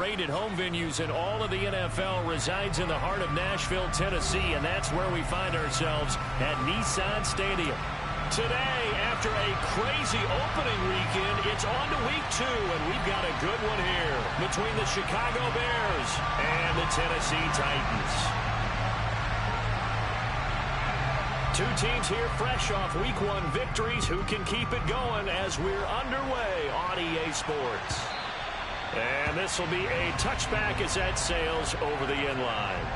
rated home venues in all of the NFL resides in the heart of Nashville, Tennessee, and that's where we find ourselves at Nissan Stadium. Today, after a crazy opening weekend, it's on to week 2, and we've got a good one here between the Chicago Bears and the Tennessee Titans. Two teams here fresh off week 1 victories. Who can keep it going as we're underway on EA Sports? And this will be a touchback as that sails over the end line.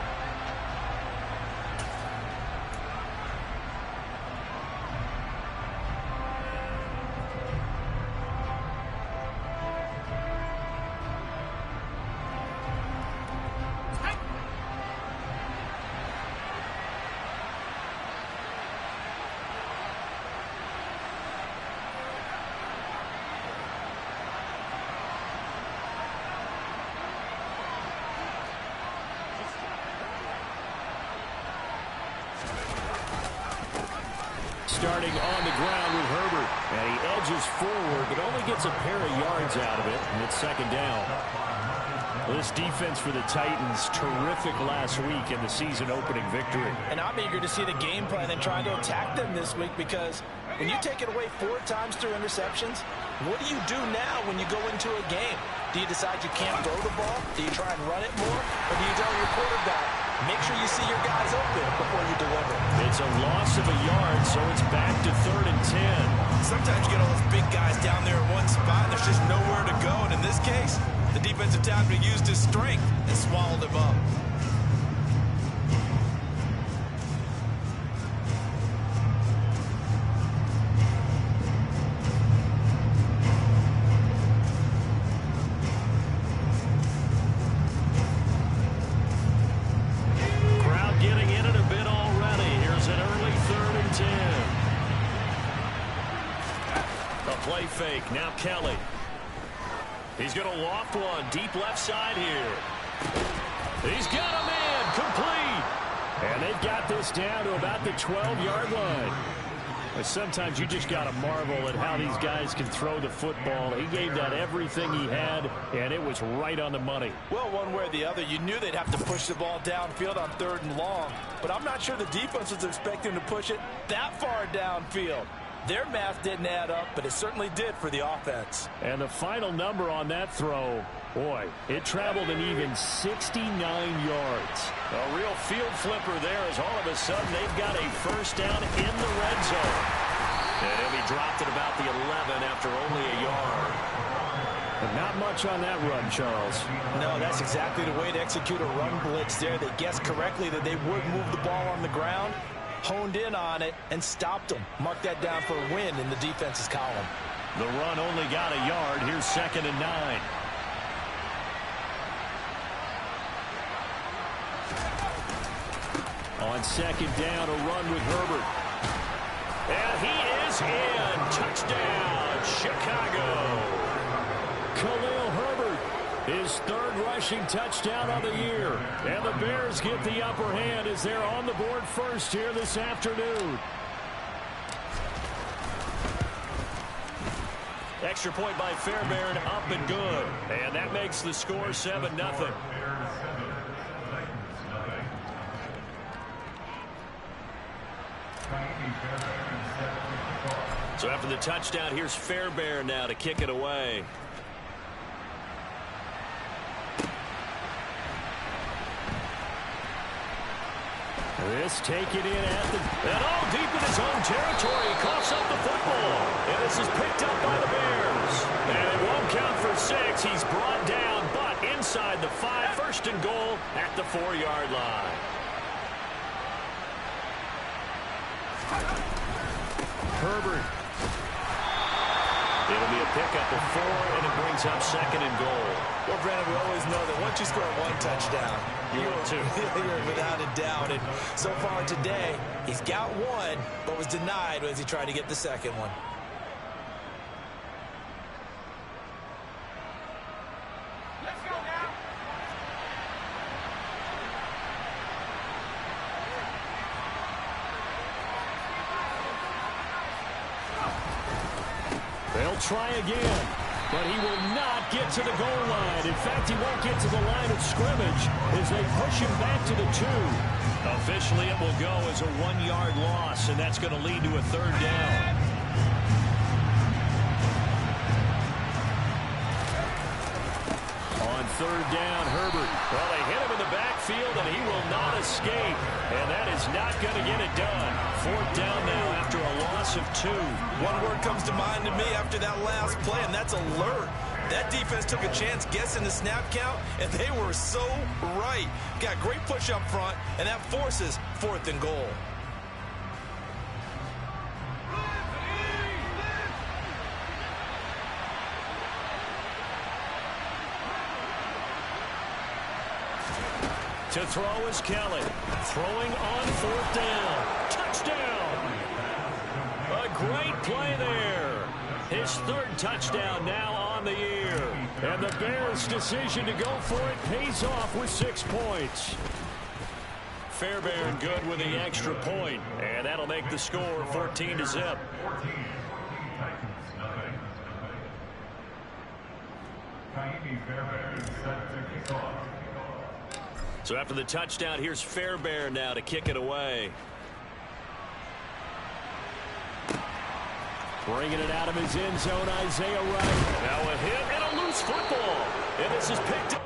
Starting on the ground with Herbert. And he edges forward, but only gets a pair of yards out of it, and it's second down. This defense for the Titans, terrific last week in the season-opening victory. And I'm eager to see the game plan and try to attack them this week, because when you take it away 4 times through interceptions, what do you do now when you go into a game? Do you decide you can't throw the ball? Do you try and run it more? Or do you tell your quarterback, make sure you see your guys open before you deliver? It's a loss of a yard, so it's back to 3rd and 10. Sometimes you get all those big guys down there in one spot, and there's just nowhere to go. And in this case, the defensive tackle used his strength and swallowed him up. Fake. Now Kelly. He's going to loft one deep left side here. He's got a man complete. And they've got this down to about the 12-yard line. But sometimes you just got to marvel at how these guys can throw the football. He gave that everything he had, and it was right on the money. Well, one way or the other, you knew they'd have to push the ball downfield on 3rd and long. But I'm not sure the defense was expecting to push it that far downfield. Their math didn't add up, but it certainly did for the offense. And the final number on that throw, boy, it traveled an even 69 yards. A real field flipper there, as all of a sudden they've got a first down in the red zone. And he'll be dropped at about the 11 after only a yard. But not much on that run, Charles. No, that's exactly the way to execute a run blitz there. They guessed correctly that they would move the ball on the ground, honed in on it, and stopped them. Mark that down for a win in the defense's column. The run only got a yard. Here's 2nd and 9. On 2nd down, a run with Herbert. And he is in. Touchdown, Chicago. Khalil Herbert, his 3rd rushing touchdown of the year. And the Bears get the upper hand as they're on the board first here this afternoon. Extra point by Fairbairn, up and good. And that makes the score 7-0. So after the touchdown, here's Fairbairn now to kick it away. This taken in at the... And all deep in his own territory. He coughs up the football. And this is picked up by the Bears. And it won't count for 6. He's brought down, but inside the 5. 1st and goal at the 4-yard line. Herbert. It'll be a pickup of 4, and it brings up 2nd and goal. Well, Brandon, we always know that once you score 1 touchdown, you're without a doubt. And so far today, he's got 1, but was denied as he tried to get the 2nd one. Let's go now. They'll try again. but he will not get to the goal line. In fact, he won't get to the line of scrimmage as they push him back to the 2. Officially, it will go as a 1-yard loss, and that's going to lead to a 3rd down. On 3rd down, Herbert. Well, they hit him in the backfield, and he will not escape. And that is not going to get it done. 4th down now after a loss of 2. One word comes to mind to me after that last play, and that's alert. That defense took a chance guessing the snap count, and they were so right. Got great push up front, and that forces 4th and goal. To throw is Kelly. Throwing on 4th down. Touchdown! A great play there. His 3rd touchdown now on the year. And the Bears' decision to go for it pays off with 6 points. Fairbairn good with the extra point. And that'll make the score 14-0. So after the touchdown, here's Fairbairn now to kick it away. Bringing it out of his end zone, Isaiah Wright. Now a hit and a loose football. And this is picked up.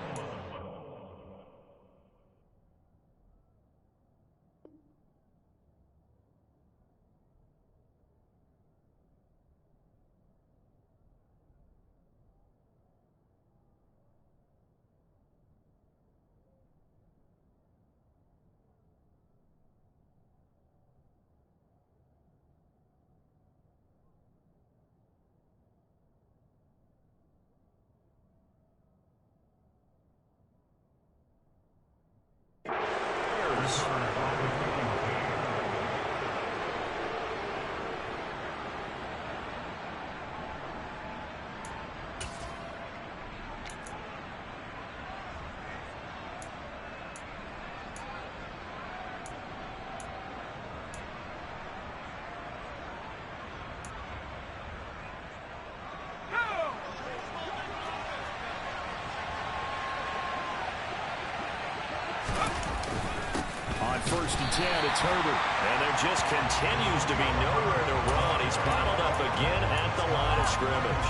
First and 10, it's Herbert. And there just continues to be nowhere to run. He's bottled up again at the line of scrimmage.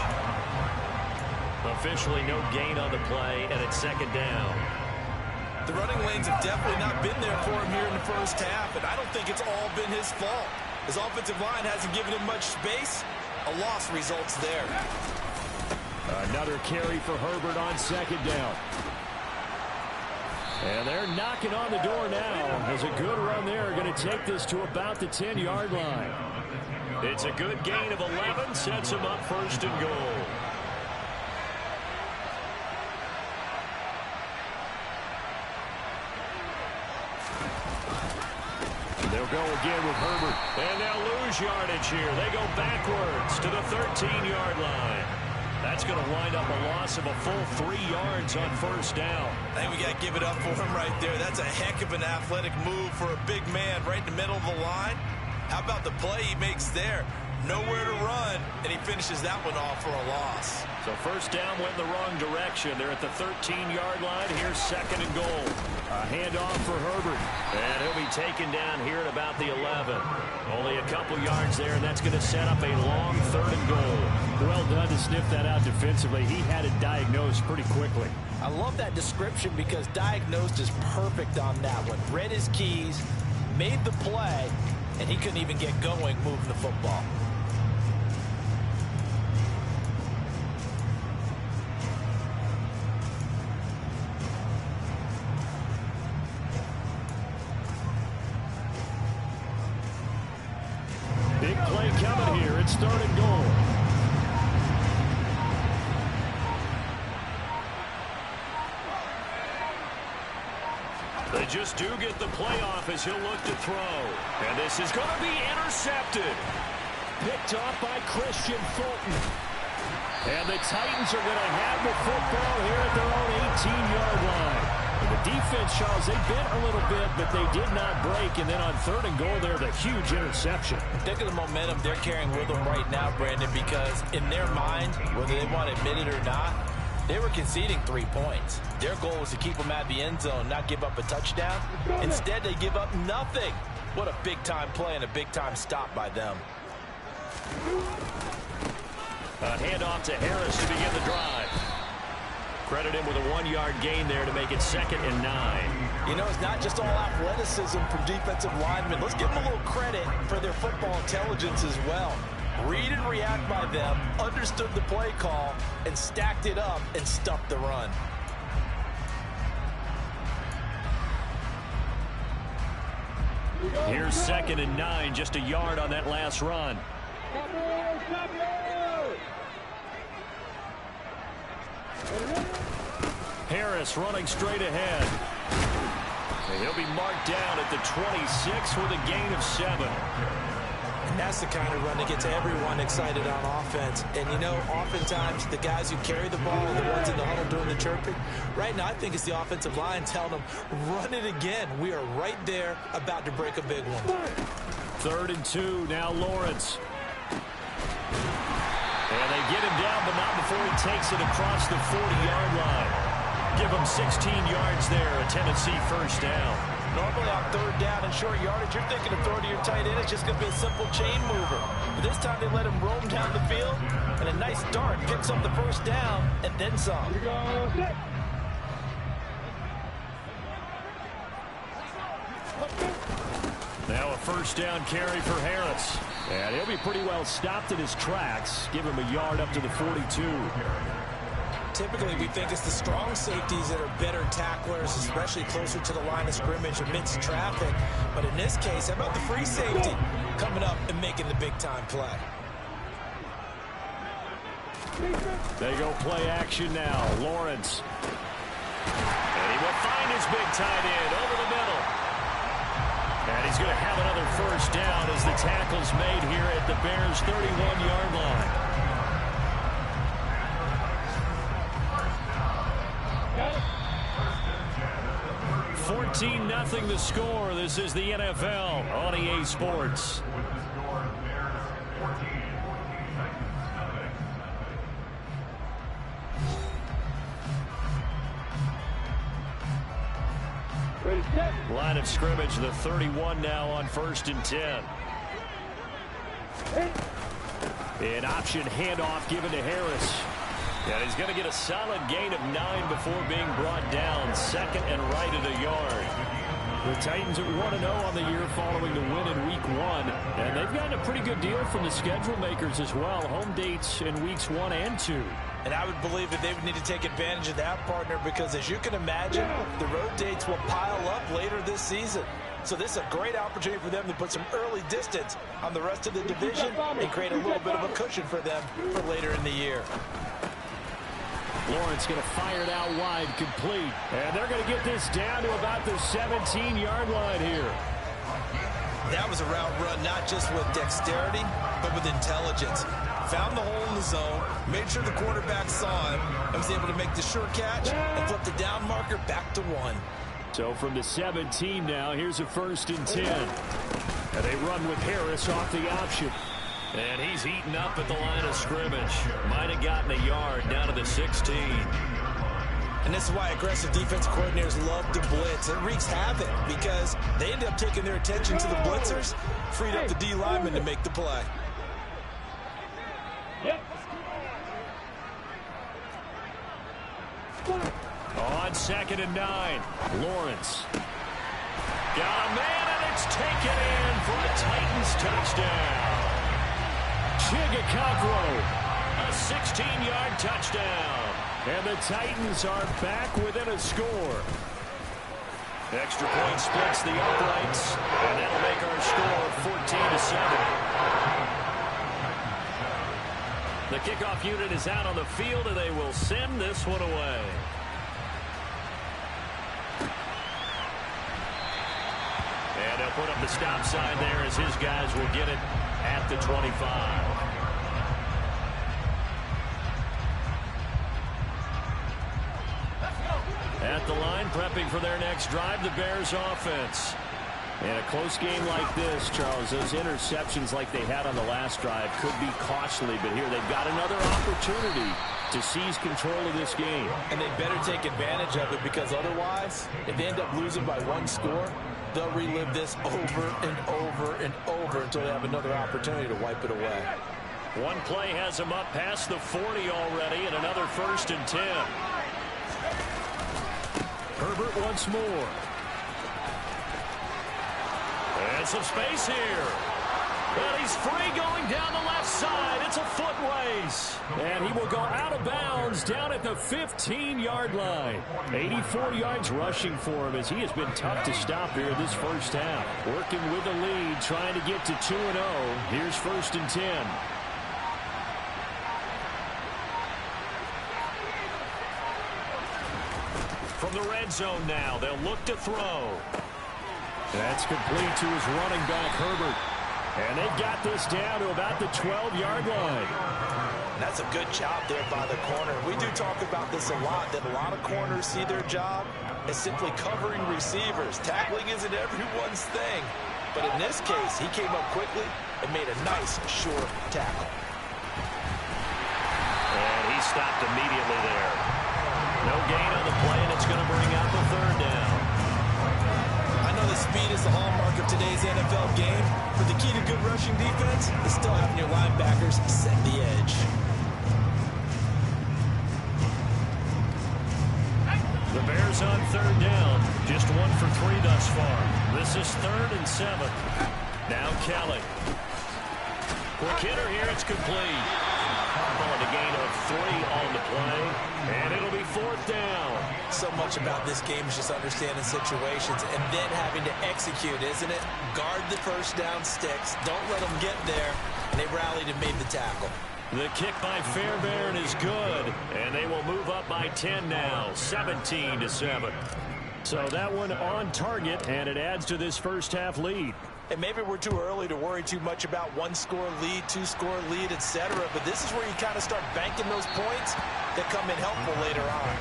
Officially no gain on the play, and it's 2nd down. The running lanes have definitely not been there for him here in the first half, and I don't think it's all been his fault. His offensive line hasn't given him much space. A loss results there. Another carry for Herbert on 2nd down. And they're knocking on the door now. There's a good run there. Going to take this to about the 10-yard line. It's a good gain of 11. Sets him up 1st and goal. They'll go again with Herbert. And they'll lose yardage here. They go backwards to the 13-yard line. That's going to wind up a loss of a full 3 yards on 1st down. I think we got to give it up for him right there. That's a heck of an athletic move for a big man right in the middle of the line. How about the play he makes there? Nowhere to run, and he finishes that one off for a loss. So 1st down went in the wrong direction. They're at the 13-yard line. Here's 2nd and goal. A handoff for Herbert. And he'll be taken down here at about the 11. Only a couple yards there, and that's going to set up a long 3rd and goal. Well done to sniff that out defensively. He had it diagnosed pretty quickly. I love that description because diagnosed is perfect on that one. Read his keys, made the play, and he couldn't even get going moving the football. Big play coming here. It's 3rd and goal. They just do get the playoff as he'll look to throw. And this is going to be intercepted. Picked off by Christian Fulton. And the Titans are going to have the football here at their own 18-yard line. And the defense defense, Charles, they bent a little bit, but they did not break. And then on 3rd and goal there, the huge interception. Think of the momentum they're carrying with them right now, Brandon, because in their mind, whether they want to admit it or not, they were conceding 3 points. Their goal was to keep them at the end zone, not give up a touchdown. Instead, they give up nothing. What a big-time play and a big-time stop by them. A handoff to Harris to begin the drive. Credit him with a 1-yard gain there to make it 2nd and 9. You know, it's not just all athleticism from defensive linemen. Let's give them a little credit for their football intelligence as well. Read and react by them, understood the play call, and stacked it up and stuffed the run. Here's 2nd and 9, just a yard on that last run. Harris running straight ahead. And he'll be marked down at the 26 with a gain of 7. And that's the kind of run that gets everyone excited on offense. And, you know, oftentimes the guys who carry the ball are the ones in the huddle doing the chirping. Right now, I think it's the offensive line telling them, run it again. We are right there about to break a big one. 3rd and 2, now Lawrence. And they get him down, but not before he takes it across the 40-yard line. Give him 16 yards there, a Tennessee first down. Normally on 3rd down and short yardage, you're thinking of throwing to your tight end. It's just going to be a simple chain mover. But this time they let him roam down the field, and a nice dart picks up the first down, and then some. Now a first down carry for Harris. And he'll be pretty well stopped in his tracks. Give him a yard up to the 42. Typically, we think it's the strong safeties that are better tacklers, especially closer to the line of scrimmage amidst traffic. But in this case, how about the free safety coming up and making the big-time play? They go play action now. Lawrence. And he will find his big tight end over the middle. And he's going to have another first down as the tackle's made here at the Bears' 31-yard line. 14-0 the score. This is the NFL on EA Sports. Line of scrimmage, the 31 now on 1st and 10. An option handoff given to Harris. And he's going to get a solid gain of 9 before being brought down. 2nd and right at a yard. The Titans are 1-0 on the year following the win in Week 1. And they've gotten a pretty good deal from the schedule makers as well. Home dates in Weeks 1 and 2. And I would believe that they would need to take advantage of that, partner, because as you can imagine, the road dates will pile up later this season. So this is a great opportunity for them to put some early distance on the rest of the division and create a little bit of a cushion for them for later in the year. Lawrence going to fire it out wide, complete. And they're going to get this down to about the 17-yard line here. That was a route run not just with dexterity, but with intelligence. Found the hole in the zone, made sure the quarterback saw him, and was able to make the sure catch and flip the down marker back to 1. So from the 17 now, here's a 1st and 10. And they run with Harris off the option. And he's eaten up at the line of scrimmage. Might have gotten a yard down to the 16. And this is why aggressive defensive coordinators love to blitz. It wreaks havoc because they end up taking their attention to the blitzers, freed up the D lineman to make the play. On 2nd and 9, Lawrence. Got a man, and it's taken in for a Titans touchdown. Chigakakro, a 16-yard touchdown. And the Titans are back within a score. Extra point splits the uprights, and that'll make our score 14-7. The kickoff unit is out on the field, and they will send this one away. And they'll put up the stop sign there as his guys will get it at the 25. At the line, line prepping for their next drive, the Bears offense. In a close game like this, Charles, those interceptions like they had on the last drive could be costly, but here they've got another opportunity to seize control of this game. And they better take advantage of it, because otherwise, if they end up losing by one score, they'll relive this over and over and over until they have another opportunity to wipe it away. One play has them up past the 40 already, and another 1st and 10. Herbert once more. And some space here. And he's free going down the left side. It's a foot race. And he will go out of bounds down at the 15-yard line. 84 yards rushing for him, as he has been tough to stop here this first half. Working with the lead, trying to get to 2-0. Here's 1st and 10. From the red zone now, they'll look to throw. That's complete to his running back, Herbert. And they got this down to about the 12-yard line. That's a good job there by the corner. We do talk about this a lot, that a lot of corners see their job as simply covering receivers. Tackling isn't everyone's thing. But in this case, he came up quickly and made a nice, short tackle. And he stopped immediately there. No gain on the play, and it's going to bring out the 3rd down. I know the speed is the hallmark of today's NFL game, but the key to good rushing defense is still having your linebackers set the edge. The Bears on 3rd down. Just 1 for 3 thus far. This is 3rd and 7. Now Kelly. Quick hitter here. It's complete. Calling a gain of 3 on the play. And it'll be 4th down. So much about this game is just understanding situations and then having to execute, isn't it? Guard the first down sticks. Don't let them get there. And they rallied and made the tackle. The kick by Fairbairn is good. And they will move up by 10 now. 17-7. So that one on target, and it adds to this first half lead. And maybe we're too early to worry too much about 1-score lead, 2-score lead, etc. But this is where you kind of start banking those points that come in helpful later on.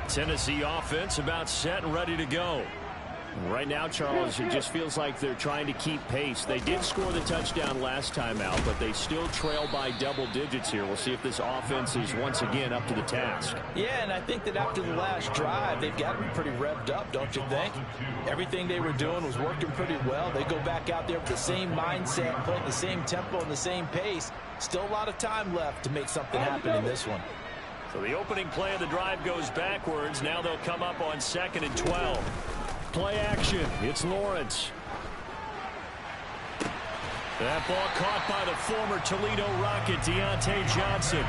Tennessee offense about set and ready to go. Right now, Charles, it just feels like they're trying to keep pace. They did score the touchdown last time out, but they still trail by double digits here. We'll see if this offense is once again up to the task. Yeah, and I think that after the last drive, they've got to be pretty revved up, don't you think? Everything they were doing was working pretty well. They go back out there with the same mindset, playing the same tempo and the same pace. Still a lot of time left to make something happen in this one. So the opening play of the drive goes backwards. Now they'll come up on 2nd and 12. Play action. It's Lawrence. That ball caught by the former Toledo Rocket, Deontay Johnson.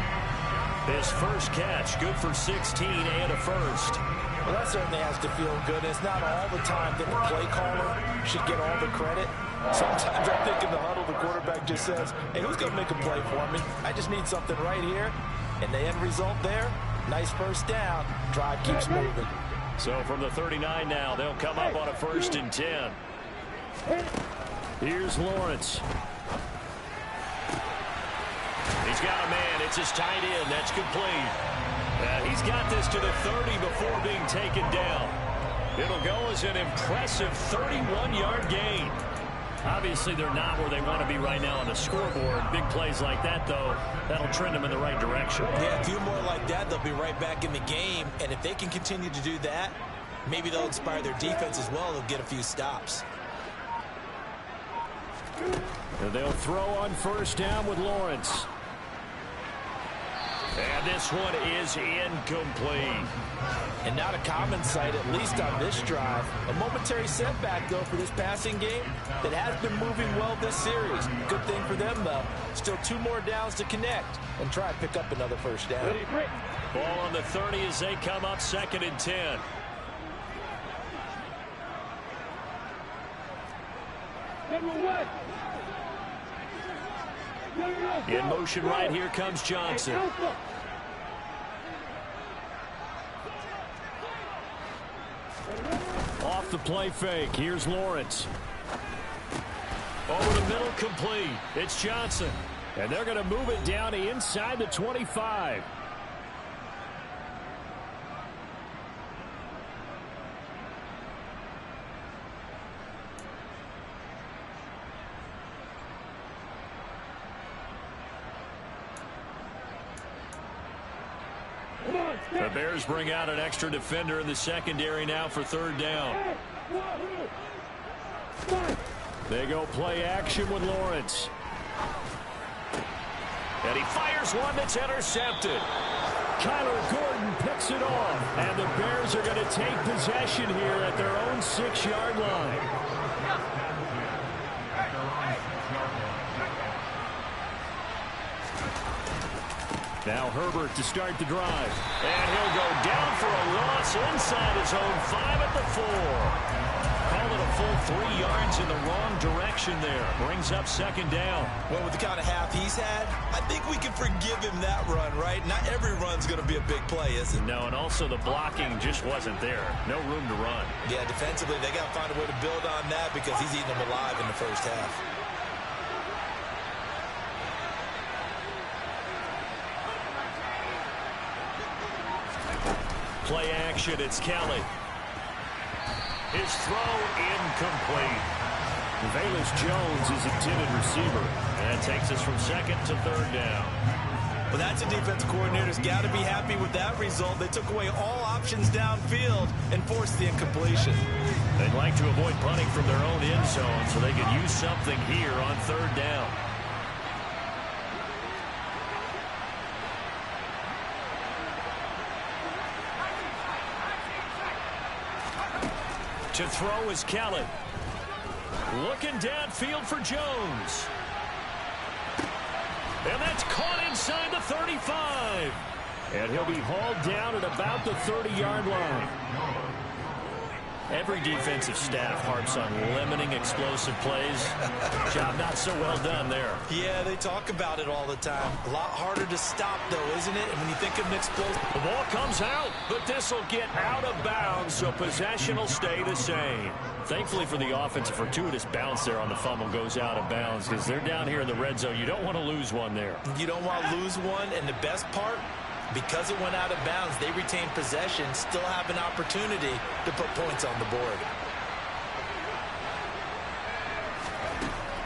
His first catch, good for 16 and a first. Well, that certainly has to feel good. It's not all the time that the play caller should get all the credit. Sometimes I think in the huddle, the quarterback just says, hey, who's going to make a play for me? I just need something right here. And the end result there, nice first down. Drive keeps moving. So from the 39 now, they'll come up on a 1st and 10. Here's Lawrence. He's got a man. It's his tight end. That's complete. He's got this to the 30 before being taken down. It'll go as an impressive 31-yard gain. Obviously, they're not where they want to be right now on the scoreboard. Big plays like that, though, that'll trend them in the right direction. Yeah, a few more like that, they'll be right back in the game. And if they can continue to do that, maybe they'll inspire their defense as well. They'll get a few stops. And they'll throw on 1st down with Lawrence. And this one is incomplete. And not a common sight, at least on this drive. A momentary setback, though, for this passing game that has been moving well this series. Good thing for them, though. Still 2 more downs to connect and try and pick up another first down. Ball on the 30 as they come up 2nd and 10. In motion right here comes Johnson. off the play fake. Here's Lawrence. Over the middle, complete. It's Johnson. And they're going to move it down to inside the 25. The Bears bring out an extra defender in the secondary now for third down. They go play action with Lawrence. And he fires one that's intercepted. Kyler Gordon picks it off. And the Bears are going to take possession here at their own 6-yard line. Now Herbert to start the drive. And he'll go down for a loss inside his own 5 at the 4. Call it a full 3 yards in the wrong direction there. Brings up second down. Well, with the kind of half he's had, I think we can forgive him that run, right? Not every run's going to be a big play, is it? No, and also the blocking just wasn't there. No room to run. Yeah, defensively, they got to find a way to build on that because he's eating them alive in the first half. Play action, it's Kelly. His throw incomplete. Velus Jones is intended receiver. And that takes us from second to third down. Well, that's a defensive coordinator's got to be happy with that result. They took away all options downfield and forced the incompletion. They'd like to avoid punting from their own end zone so they could use something here on third down. To throw is Kelly. Looking downfield for Jones. And that's caught inside the 35. And he'll be hauled down at about the 30-yard line. Every defensive staff harps on limiting explosive plays. Job not so well done there. Yeah, they talk about it all the time. A lot harder to stop, though, isn't it? And when you think of an explosive... The ball comes out, but this will get out of bounds, so possession will stay the same. Thankfully for the offense, a fortuitous bounce there on the fumble goes out of bounds because they're down here in the red zone. You don't want to lose one there. You don't want to lose one, and the best part, because it went out of bounds, they retain possession, still have an opportunity to put points on the board.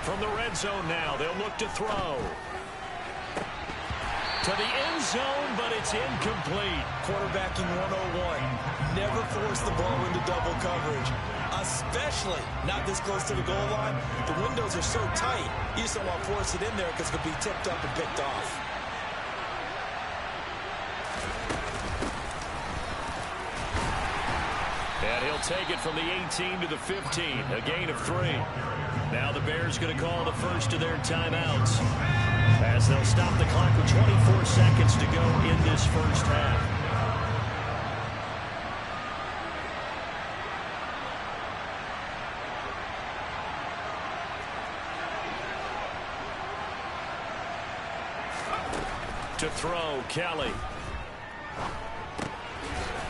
From the red zone now, they'll look to throw. To the end zone, but it's incomplete. Quarterbacking 101. Never force the ball into double coverage, especially not this close to the goal line. The windows are so tight, you just don't want to force it in there because it could be tipped up and picked off. And he'll take it from the 18 to the 15, a gain of 3. Now the Bears going to call the first of their timeouts as they'll stop the clock with 24 seconds to go in this first half. To throw, Kelly.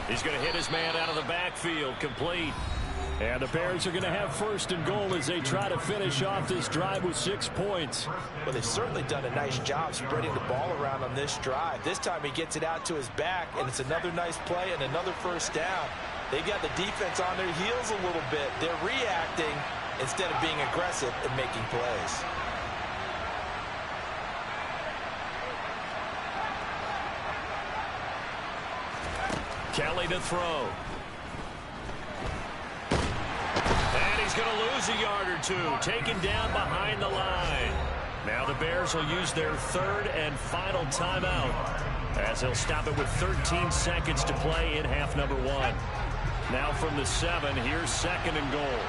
He's going to hit his man out of the backfield, complete. And the Bears are going to have first and goal as they try to finish off this drive with 6 points. Well, they've certainly done a nice job spreading the ball around on this drive. This time he gets it out to his back, and it's another nice play and another first down. They've got the defense on their heels a little bit. They're reacting instead of being aggressive and making plays. Kelly to throw. And he's going to lose a yard or two, taken down behind the line. Now the Bears will use their third and final timeout as they'll stop it with 13 seconds to play in half number 1. Now from the 7, here's second and goal.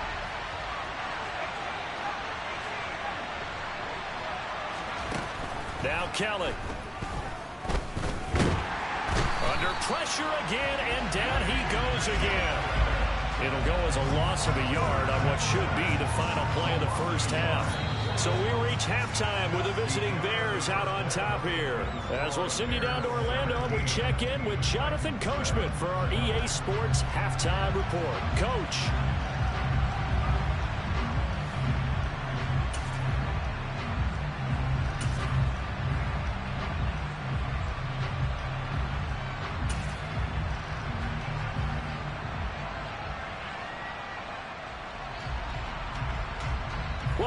Now Kelly. Under pressure again, and down he goes again. It'll go as a loss of a yard on what should be the final play of the first half. So we reach halftime with the visiting Bears out on top here. As we'll send you down to Orlando, we check in with Jonathan Coachman for our EA Sports Halftime Report. Coach.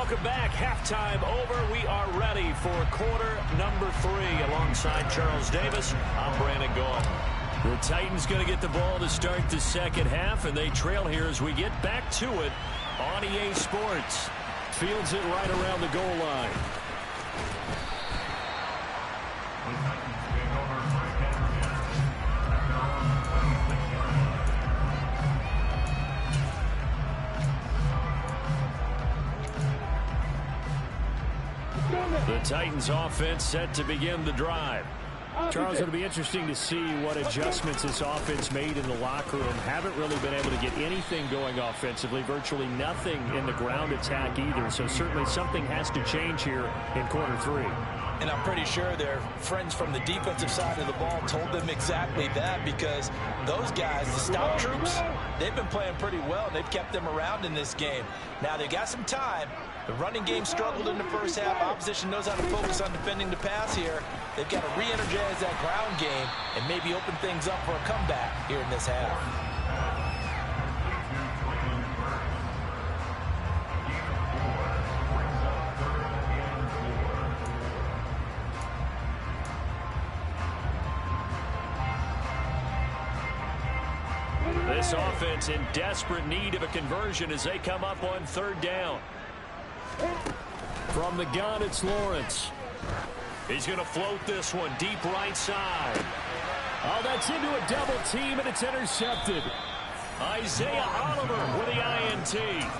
Welcome back. Halftime over. We are ready for quarter number 3. Alongside Charles Davis, I'm Brandon Gault. The Titans going to get the ball to start the second half, and they trail here as we get back to it on EA Sports. Fields it right around the goal line. The Titans offense set to begin the drive. Charles, it'll be interesting to see what adjustments this offense made in the locker room. Haven't really been able to get anything going offensively, virtually nothing in the ground attack either. So certainly something has to change here in quarter 3. And I'm pretty sure their friends from the defensive side of the ball told them exactly that, because those guys, the stop troops, they've been playing pretty well. They've kept them around in this game. Now they've got some time. The running game struggled in the first half. Opposition knows how to focus on defending the pass here. They've got to re-energize that ground game and maybe open things up for a comeback here in this half. This offense in desperate need of a conversion as they come up on third down. From the gun, it's Lawrence. He's going to float this one deep right side. Oh, that's into a double team, and it's intercepted. Isaiah Oliver with the INT.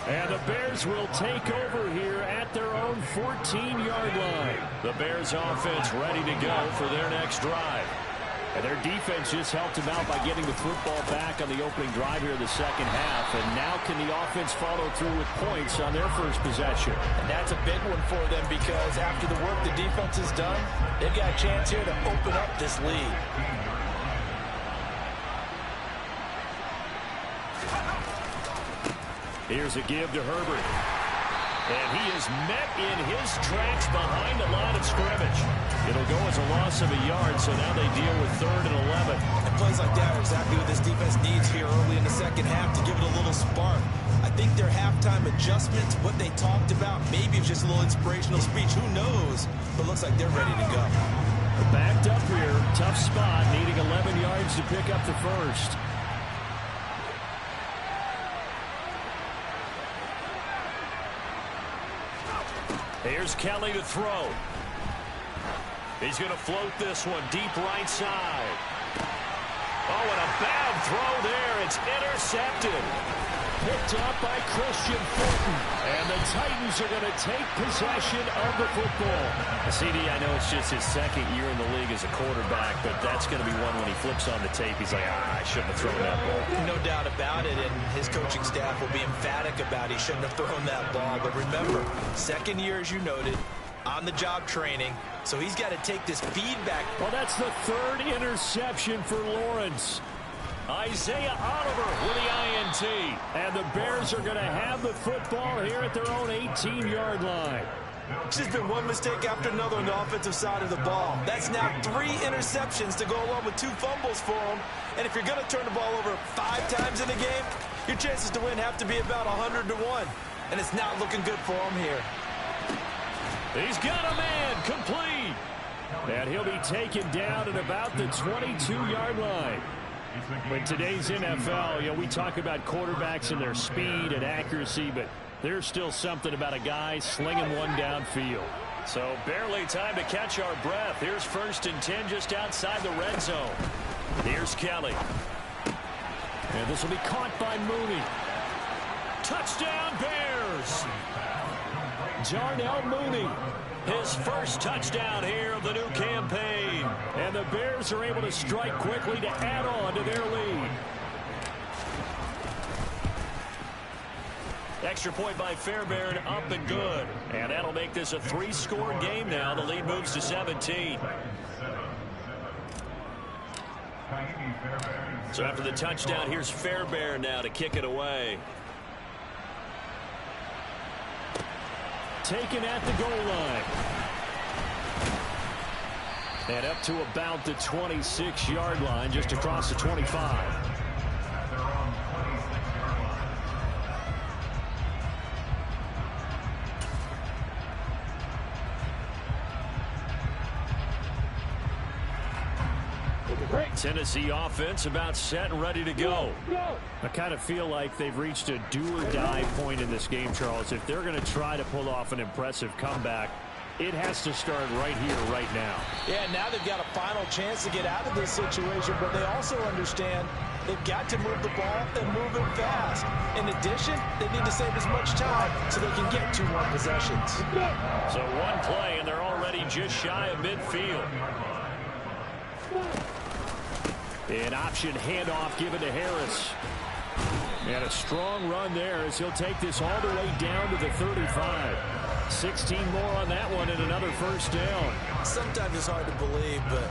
And the Bears will take over here at their own 14-yard line. The Bears offense ready to go for their next drive. And their defense just helped them out by getting the football back on the opening drive here in the second half. And now can the offense follow through with points on their first possession? And that's a big one for them, because after the work the defense has done, they've got a chance here to open up this lead. Here's a give to Herbert. And he is met in his tracks behind the line of scrimmage. It'll go as a loss of a yard, so now they deal with 3rd and 11. And plays like that are exactly what this defense needs here early in the second half to give it a little spark. I think their halftime adjustments, what they talked about, maybe it's just a little inspirational speech. Who knows? But looks like they're ready to go. Backed up here. Tough spot, needing 11 yards to pick up the first. Here's Kelly to throw. He's going to float this one deep right side. Oh, and a bad throw there. It's intercepted. Picked up by Christian Fulton. And the Titans are going to take possession of the football. CD, I know it's just his second year in the league as a quarterback, but that's going to be one when he flips on the tape. He's like, I shouldn't have thrown that ball. No doubt about it, and his coaching staff will be emphatic about he shouldn't have thrown that ball. But remember, second year, as you noted, on-the-job training, so he's got to take this feedback. Well, that's the 3rd interception for Lawrence. Isaiah Oliver with the INT. And the Bears are going to have the football here at their own 18-yard line. It's just been one mistake after another on the offensive side of the ball. That's now 3 interceptions to go along with 2 fumbles for them. And if you're going to turn the ball over 5 times in a game, your chances to win have to be about 100 to 1. And it's not looking good for him here. He's got a man complete. And he'll be taken down at about the 22-yard line. In today's NFL, we talk about quarterbacks and their speed and accuracy, but there's still something about a guy slinging one downfield. So barely time to catch our breath. Here's 1st and 10 just outside the red zone. Here's Kelly. And this will be caught by Mooney. Touchdown, Bears! Jarnell Mooney, his first touchdown here of the new campaign. And the Bears are able to strike quickly to add on to their lead. Extra point by Fairbairn, up and good. And that'll make this a 3-score game now. The lead moves to 17. So after the touchdown, here's Fairbairn now to kick it away. Taken at the goal line. And up to about the 26-yard line, just across the 25. Tennessee offense about set and ready to go. I kind of feel like they've reached a do-or-die point in this game, Charles. If they're going to try to pull off an impressive comeback, it has to start right here, right now. Yeah, now they've got a final chance to get out of this situation, but they also understand they've got to move the ball and move it fast. In addition, they need to save as much time so they can get 2 more possessions. So one play, and they're already just shy of midfield. An option handoff given to Harris. And a strong run there as he'll take this all the way down to the 35. 16 more on that one and another first down. Sometimes it's hard to believe, but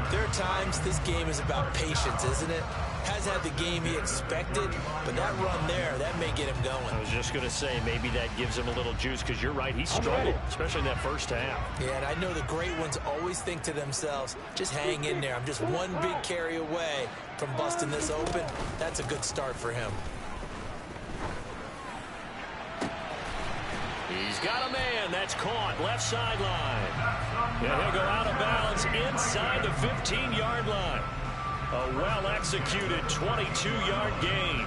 there are times this game is about patience, isn't it? Has had the game he expected, but that run there, that may get him going. I was just going to say, maybe that gives him a little juice, because you're right, he struggled, especially in that first half. Yeah, and I know the great ones always think to themselves, just hang in there. I'm just one big carry away from busting this open. That's a good start for him. He's got a man. That's caught. Left sideline. And he'll go out of bounds inside the 15-yard line. A well-executed 22-yard gain.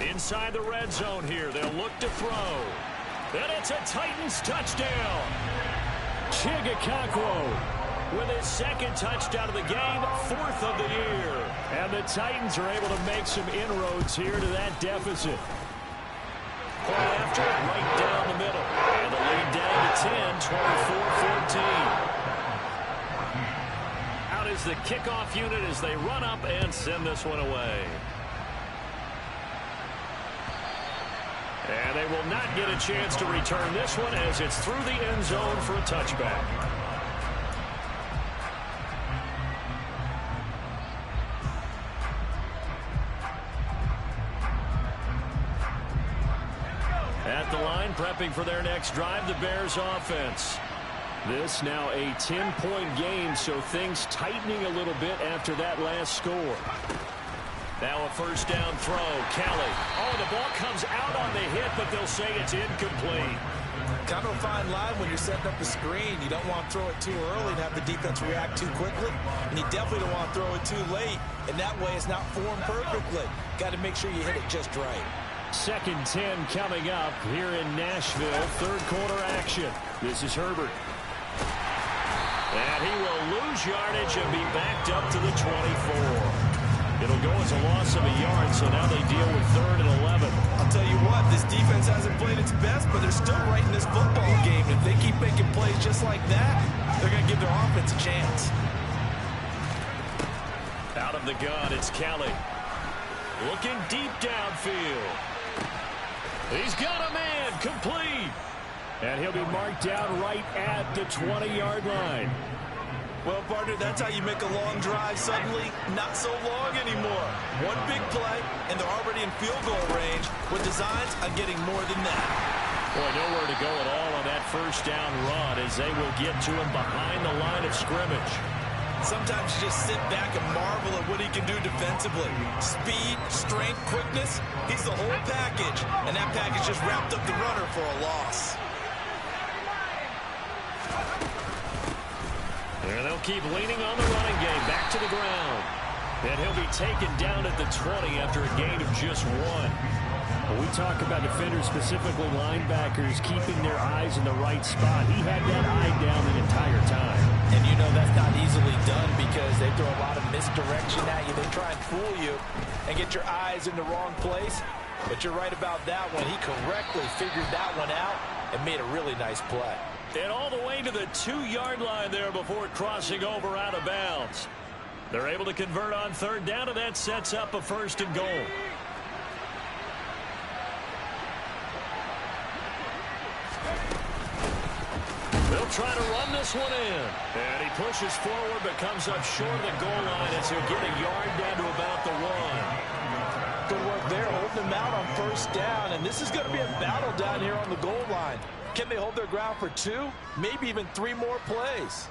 Inside the red zone here. They'll look to throw. And it's a Titans touchdown. Chigakakwo with his second touchdown of the game, 4th of the year. And the Titans are able to make some inroads here to that deficit. Point after it, right down the middle. And the lead down to 10, 24-14. Out is the kickoff unit as they run up and send this one away. And they will not get a chance to return this one as it's through the end zone for a touchback. At the line, prepping for their next drive, the Bears offense. This now a 10-point game, so things tightening a little bit after that last score. Now a first down throw. Kelly. Oh, the ball comes out on the hit, but they'll say it's incomplete. Kind of a fine line when you're setting up the screen. You don't want to throw it too early and have the defense react too quickly. And you definitely don't want to throw it too late. And that way it's not formed perfectly. Got to make sure you hit it just right. 2nd 10 coming up here in Nashville. 3rd quarter action. This is Herbert. And he will lose yardage and be backed up to the 24. It'll go as a loss of a yard, so now they deal with 3rd and 11. I'll tell you what, this defense hasn't played its best, but they're still right in this football game. If they keep making plays just like that, they're going to give their offense a chance. Out of the gun, it's Kelly. Looking deep downfield. He's got a man, complete. And he'll be marked down right at the 20-yard line. Well, partner, that's how you make a long drive suddenly not so long anymore. One big play, and they're already in field goal range with designs on getting more than that. Boy, nowhere to go at all on that first down run as they will get to him behind the line of scrimmage. Sometimes you just sit back and marvel at what he can do defensively. Speed, strength, quickness, he's the whole package. And that package just wrapped up the runner for a loss. And they'll keep leaning on the running game. Back to the ground. And he'll be taken down at the 20 after a gain of just 1. When we talk about defenders, specifically linebackers, keeping their eyes in the right spot, he had that eye down the entire time. And you know that's not easily done because they throw a lot of misdirection at you. They try and fool you and get your eyes in the wrong place. But you're right about that one. He correctly figured that one out and made a really nice play. And all the way to the 2-yard line there before crossing over out of bounds. They're able to convert on 3rd down, and that sets up a 1st and goal. They'll try to run this one in. And he pushes forward but comes up short of the goal line as he'll get a yard down to about the 1. Good work there, holding them out on 1st down. And this is going to be a battle down here on the goal line. Can they hold their ground for 2, maybe even 3 more plays?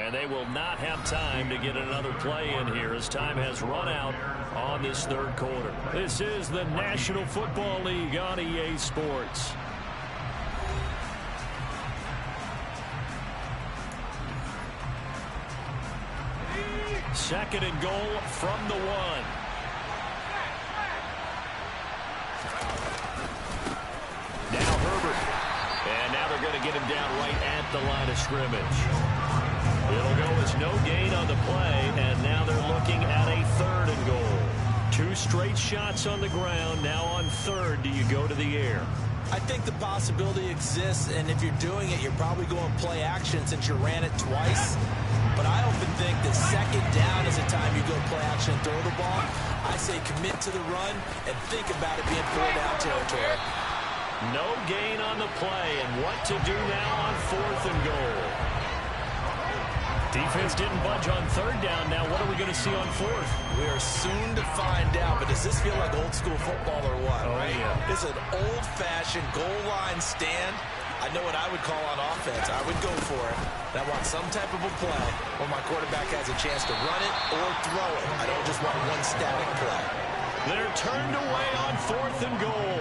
And they will not have time to get another play in here as time has run out on this third quarter. This is the National Football League on EA Sports. Second and goal from the 1. Now Herbert. And now they're going to get him down right at the line of scrimmage. It'll go as no gain on the play, and now they're looking at a third and goal. 2 straight shots on the ground. Now on third, do you go to the air? I think the possibility exists, and if you're doing it, you're probably going play action since you ran it twice. But I often think that second down is a time you go play action and throw the ball. I say commit to the run and think about it being 4-down territory. No gain on the play, and what to do now on fourth and goal. Defense didn't budge on third down. Now what are we going to see on fourth? We are soon to find out, but does this feel like old school football or what? Oh, right? Yeah. This is an old-fashioned goal line stand. I know what I would call on offense. I would go for it. And I want some type of a play where my quarterback has a chance to run it or throw it. I don't just want one static play. They're turned away on fourth and goal.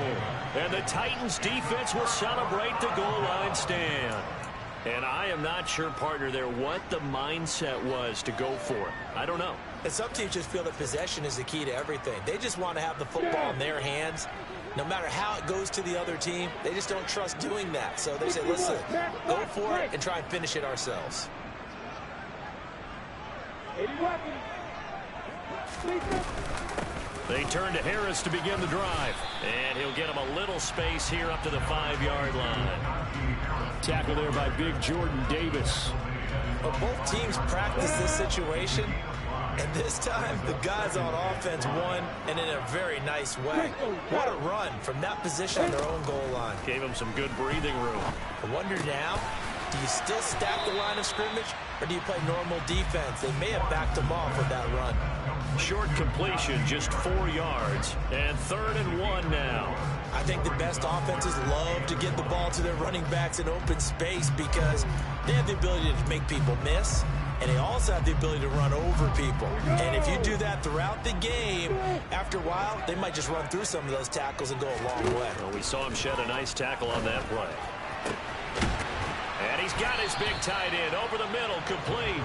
And the Titans defense will celebrate the goal line stand. And I am not sure, partner, there what the mindset was to go for it. I don't know. And some teams just feel that possession is the key to everything. They just want to have the football in their hands. No matter how it goes to the other team, they just don't trust doing that. So they say, listen, go for it and try and finish it ourselves. They turn to Harris to begin the drive. And he'll get him a little space here up to the 5-yard line. Tackle there by big Jordan Davis. But both teams practice this situation. And this time, the guys on offense won, and in a very nice way. What a run from that position on their own goal line. Gave him some good breathing room. I wonder now, do you still stack the line of scrimmage, or do you play normal defense? They may have backed them off with that run. Short completion, just 4 yards. And 3rd and 1 now. I think the best offenses love to get the ball to their running backs in open space because they have the ability to make people miss. And they also have the ability to run over people. And if you do that throughout the game, after a while, they might just run through some of those tackles and go a long way. Well, we saw him shed a nice tackle on that play. And he's got his big tight end over the middle, complete.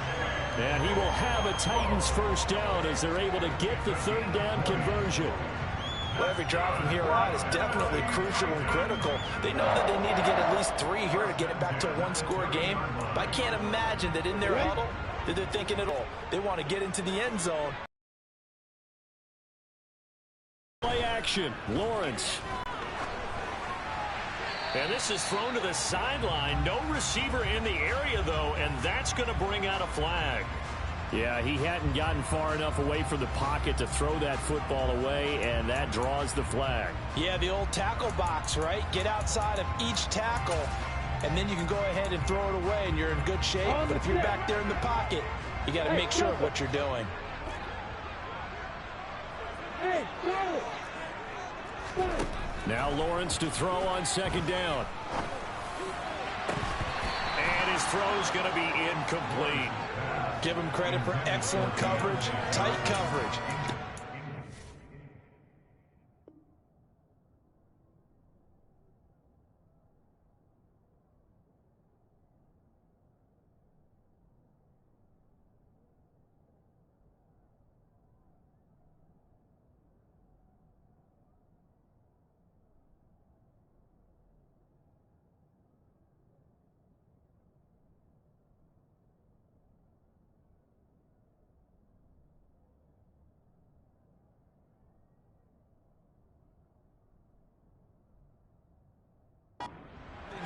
And he will have a Titans first down as they're able to get the third down conversion. Well, every drive from here on is definitely crucial and critical. They know that they need to get at least 3 here to get it back to a one-score game. But I can't imagine that in their huddle that they're thinking at all. They want to get into the end zone. Play action, Lawrence. And this is thrown to the sideline. No receiver in the area, though, and that's going to bring out a flag. Yeah, he hadn't gotten far enough away from the pocket to throw that football away, and that draws the flag. Yeah, the old tackle box, right? Get outside of each tackle, and then you can go ahead and throw it away, and you're in good shape. But if you're back there in the pocket, you got to make sure of what you're doing. Now Lawrence to throw on second down. And his throw's going to be incomplete. Give him credit for excellent coverage, tight coverage.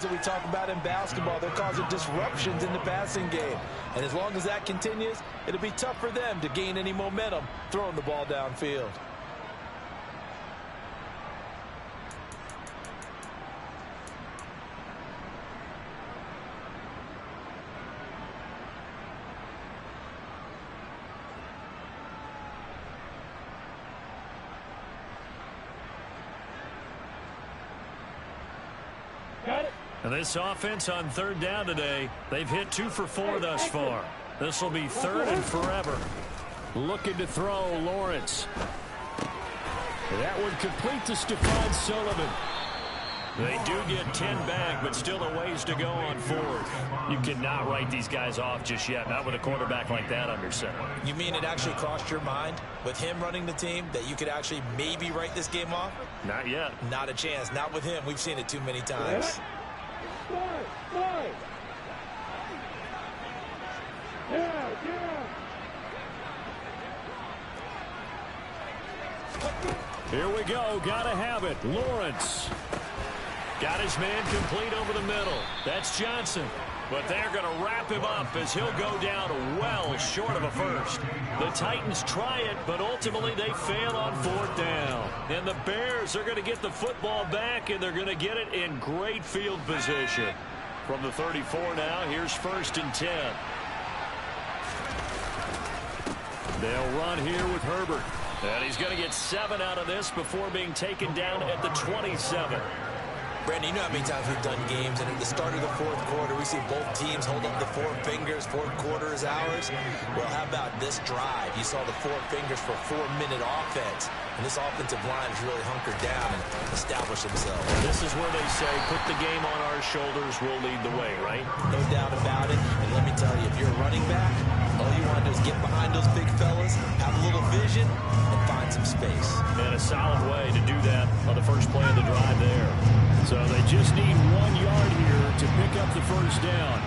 That we talk about in basketball, they're causing disruptions in the passing game. And as long as that continues, it'll be tough for them to gain any momentum throwing the ball downfield. And this offense on third down today, they've hit 2 for 4 thus far. This will be 3rd and forever. Looking to throw, Lawrence. That one complete to Stephon Sullivan. They do get 10 back, but still a ways to go on 4th. You cannot write these guys off just yet, not with a quarterback like that under center. You mean it actually crossed your mind with him running the team that you could actually maybe write this game off? Not yet. Not a chance. Not with him. We've seen it too many times. Here we go. Gotta have it. Lawrence. Got his man complete over the middle. That's Johnson. But they're going to wrap him up as he'll go down well short of a first. The Titans try it, but ultimately they fail on 4th down. And the Bears are going to get the football back, and they're going to get it in great field position. From the 34 now, here's 1st and 10. They'll run here with Herbert. And he's going to get 7 out of this before being taken down at the 27. Brandon, you know how many times we've done games, and at the start of the 4th quarter, we see both teams hold up the 4 fingers, 4th quarter is ours. Well, how about this drive? You saw the 4 fingers for 4-minute offense, and this offensive line has really hunkered down and established themselves. This is where they say, put the game on our shoulders, we'll lead the way, right? No doubt about it, and let me tell you, if you're a running back, all you want to do is get behind those big fellas, have a little vision, and find some space. And a solid way to do that on the first play of the drive there. So they just need 1 yard here to pick up the first down.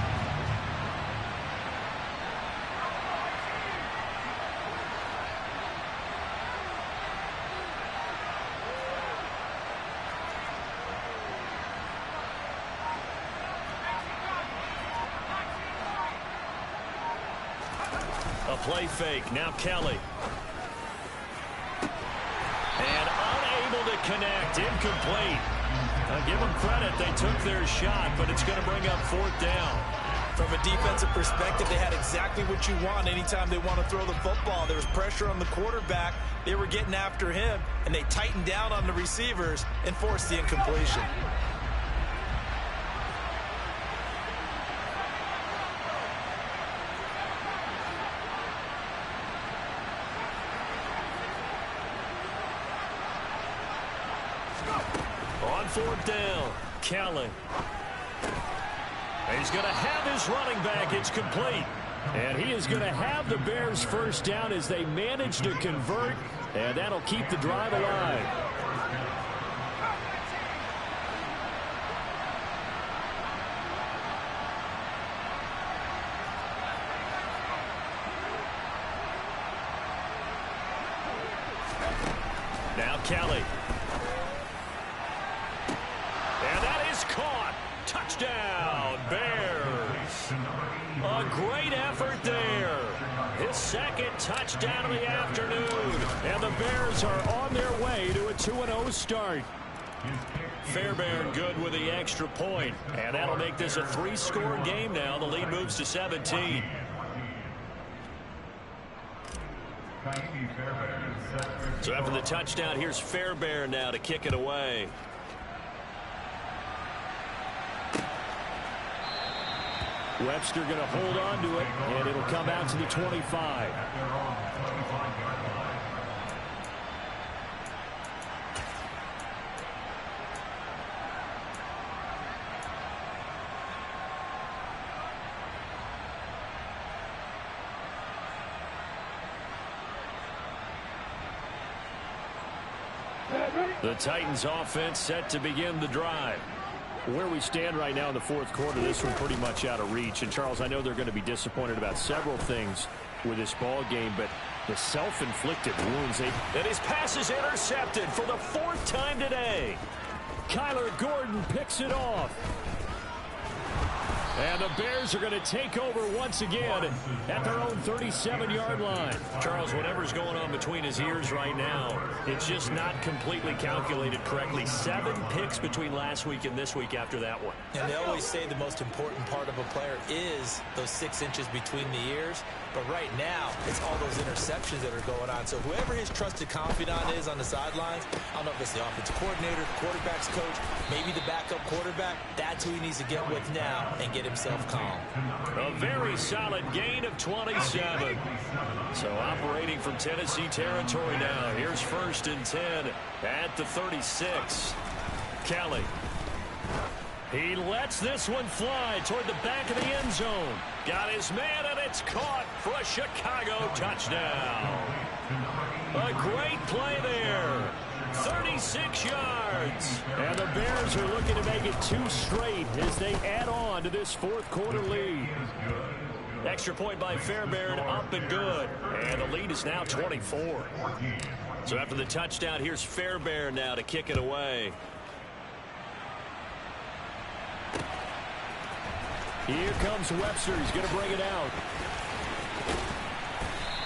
A play fake. Now Kelly. And unable to connect. Incomplete. Give them credit. They took their shot, but it's going to bring up 4th down. From a defensive perspective, they had exactly what you want anytime they want to throw the football. There was pressure on the quarterback. They were getting after him, and they tightened down on the receivers and forced the incompletion. On 4th down, Kelly. He's going to have his running back. It's complete. And he is going to have the Bears first down as they manage to convert, and that'll keep the drive alive. Now Kelly. And that is caught. Touchdown, Bears. A great effort there. His 2nd touchdown of the afternoon. And the Bears are on their way to a 2-0 start. Fairbairn good with the extra point. And that'll make this a 3-score game now. The lead moves to 17. So after the touchdown, here's Fairbairn now to kick it away. Webster going to hold on to it, and it'll come out to the 25. The Titans offense set to begin the drive. Where we stand right now in the 4th quarter, this one pretty much out of reach. And, Charles, I know they're going to be disappointed about several things with this ball game, but the self-inflicted wounds. And his pass is intercepted for the 4th time today. Kyler Gordon picks it off. And the Bears are going to take over once again at their own 37-yard line. Charles, whatever's going on between his ears right now, it's just not completely calculated correctly. 7 picks between last week and this week after that one. And they always say the most important part of a player is those 6 inches between the ears. But right now, it's all those interceptions that are going on. So whoever his trusted confidant is on the sidelines, I don't know if it's the offensive coordinator, the quarterback's coach, maybe the backup quarterback, that's who he needs to get with now and get himself calm. A very solid gain of 27. So operating from Tennessee territory now. Here's 1st and 10 at the 36. Kelly. He lets this one fly toward the back of the end zone. Got his man, and it's caught for a Chicago touchdown. A great play there. 36 yards. And the Bears are looking to make it 2 straight as they add on to this 4th quarter lead. Extra point by Fairbairn, up and good. And the lead is now 24. So after the touchdown, here's Fairbairn now to kick it away. Here comes Webster. He's going to bring it out.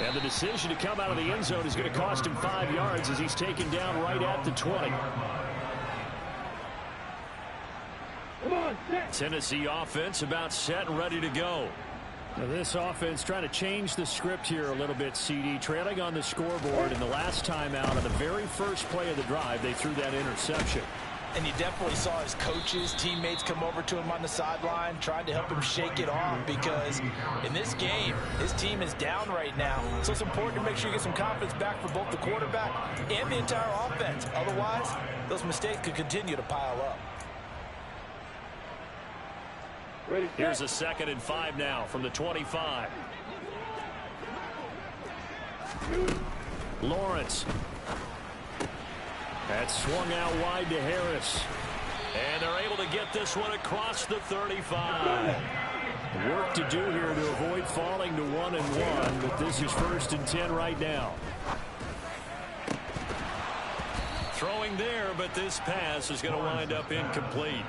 And the decision to come out of the end zone is going to cost him 5 yards as he's taken down right at the 20. Tennessee offense about set and ready to go. Now this offense trying to change the script here a little bit, CD. Trailing on the scoreboard, and the last time out on the very first play of the drive, they threw that interception. And you definitely saw his coaches, teammates come over to him on the sideline, trying to help him shake it off, because in this game, his team is down right now. So it's important to make sure you get some confidence back for both the quarterback and the entire offense. Otherwise, those mistakes could continue to pile up. Here's a 2nd and 5 now from the 25. Lawrence. That's swung out wide to Harris. And they're able to get this one across the 35. Work to do here to avoid falling to 1-1, but this is 1st and 10 right now. Throwing there, but this pass is going to wind up incomplete.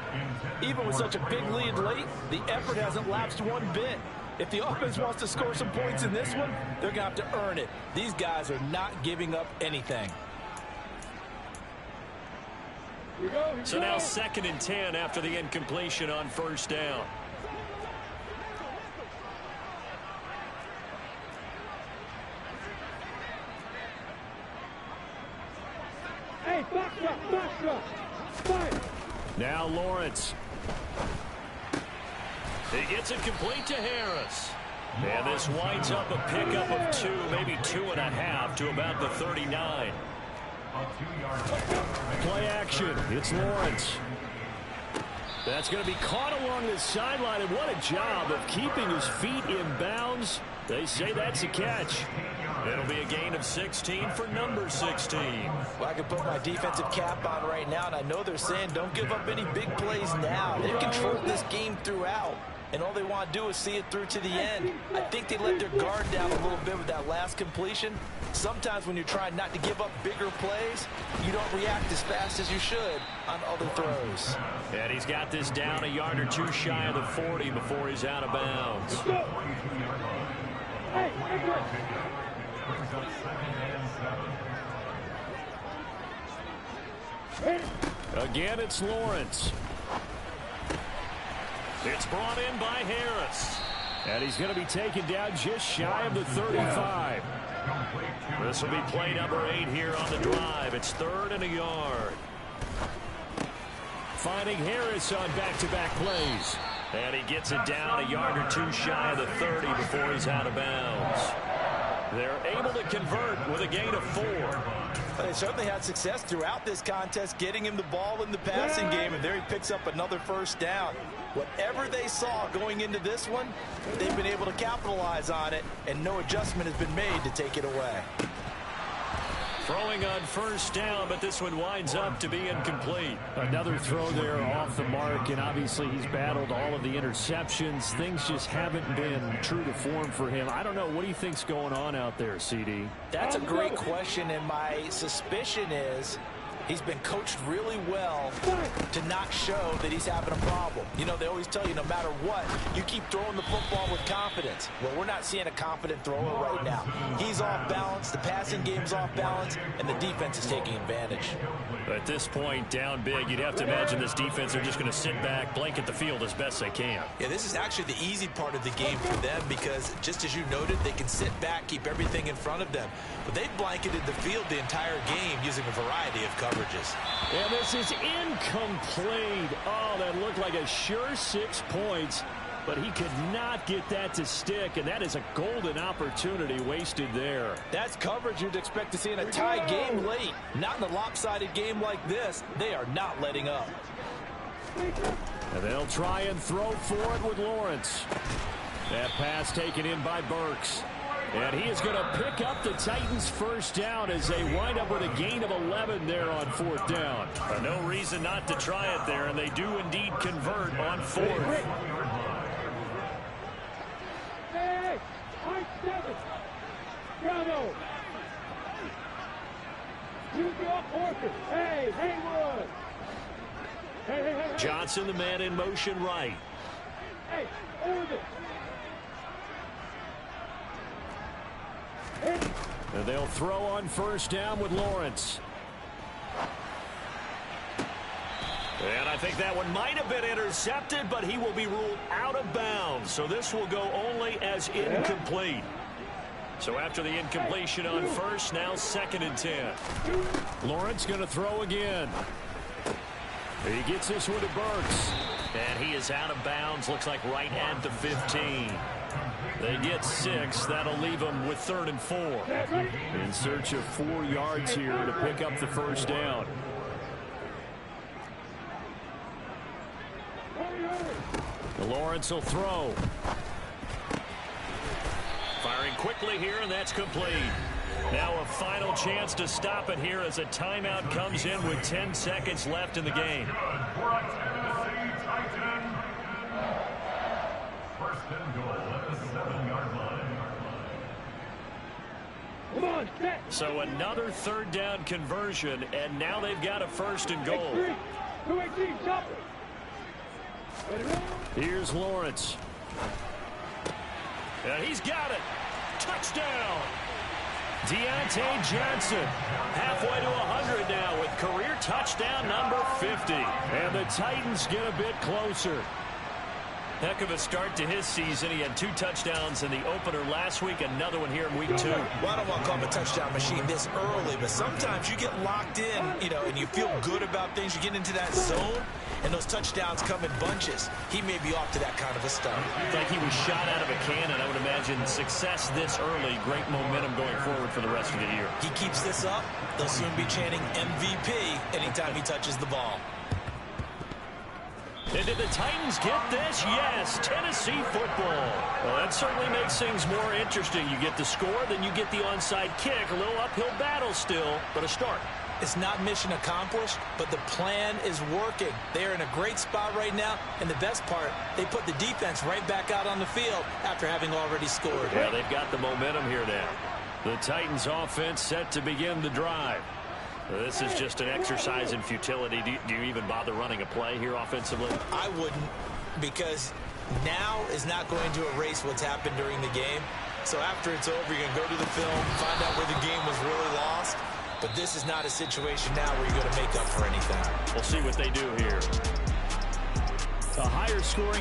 Even with such a big lead late, the effort hasn't lapsed one bit. If the offense wants to score some points in this one, they're going to have to earn it. These guys are not giving up anything. So now 2nd and 10 after the incompletion on 1st down. Hey, box up. Now Lawrence. He gets it complete to Harris. And this winds up a pickup of 2, maybe 2.5 to about the 39. Play action. It's Lawrence. That's going to be caught along the sideline, and what a job of keeping his feet in bounds. They say that's a catch. It'll be a gain of 16 for number 16. Well, I can put my defensive cap on right now, and I know they're saying don't give up any big plays now. They've controlled this game throughout, and all they want to do is see it through to the end. I think they let their guard down a little bit with that last completion. Sometimes when you're trying not to give up bigger plays, you don't react as fast as you should on other throws. And he's got this down a yard or 2 shy of the 40 before he's out of bounds. Again, it's Lawrence. It's brought in by Harris. And he's going to be taken down just shy of the 35. This will be play number 8 here on the drive. It's 3rd and a yard. Finding Harris on back-to-back plays. And he gets it down a yard or 2 shy of the 30 before he's out of bounds. They're able to convert with a gain of 4. They certainly had success throughout this contest, getting him the ball in the passing game, and there he picks up another 1st down. Whatever they saw going into this one, they've been able to capitalize on it, and no adjustment has been made to take it away. Throwing on 1st down, but this one winds up to be incomplete. Another throw there off the mark, and obviously he's battled all of the interceptions. Things just haven't been true to form for him. I don't know. What do you think's going on out there, CD? That's a great question, and my suspicion is he's been coached really well to not show that he's having a problem. You know, they always tell you no matter what, you keep throwing the football with confidence. Well, we're not seeing a confident thrower right now. He's off balance, the passing game's off balance, and the defense is taking advantage. At this point, down big, you'd have to imagine this defense are just going to sit back, blanket the field as best they can. Yeah, this is actually the easy part of the game for them because, just as you noted, they can sit back, keep everything in front of them. But they've blanketed the field the entire game using a variety of coverages. And this is incomplete. Oh, that looked like a sure 6 points. but he could not get that to stick, and that is a golden opportunity wasted there. That's coverage you'd expect to see in a tie game late. Not in a lopsided game like this. They are not letting up. And they'll try and throw for it with Lawrence. That pass taken in by Burks. And he is going to pick up the Titans' first down as they wind up with a gain of 11 there on fourth down. No reason not to try it there, and they do indeed convert on fourth. Hey, high 7. Bravo. Use your horses. Hey, Haywood. Hey. Johnson, the man in motion right. Hey, over. And they'll throw on first down with Lawrence. And I think that one might have been intercepted, but he will be ruled out of bounds. So this will go only as incomplete. So after the incompletion on first, now 2nd and 10. Lawrence going to throw again. He gets this one to Burks. And he is out of bounds, looks like right at the 15. They get 6. That'll leave them with 3rd and 4. In search of 4 yards here to pick up the first down. Lawrence will throw. Firing quickly here, and that's complete. Now a final chance to stop it here as a timeout comes in with 10 seconds left in the game. So another 3rd down conversion, and now they've got a 1st and goal. 218, chop it. Here's Lawrence. And he's got it. Touchdown. Deontay Johnson Halfway to 100 now with career touchdown number 50. and the Titans get a bit closer. Heck of a start to his season. He had 2 touchdowns in the opener last week, another one here in week 2. Well, I don't want to call him a touchdown machine this early, but sometimes you get locked in, and you feel good about things. You get into that zone, and those touchdowns come in bunches. He may be off to that kind of a start. It's like he was shot out of a cannon. I would imagine success this early, great momentum going forward for the rest of the year. He keeps this up, they'll soon be chanting MVP anytime he touches the ball. And did the Titans get this? Yes, Tennessee football. Well, that certainly makes things more interesting. You get the score, then you get the onside kick. A little uphill battle still, but a start. It's not mission accomplished, but the plan is working. They're in a great spot right now, and the best part, they put the defense right back out on the field after having already scored. Yeah, they've got the momentum here now. The Titans offense set to begin the drive. This is just an exercise in futility. Do you even bother running a play here offensively? I wouldn't, because now is not going to erase what's happened during the game. So after it's over, you're going to go to the film, find out where the game was really lost. But this is not a situation now where you're going to make up for anything. We'll see what they do here. A higher scoring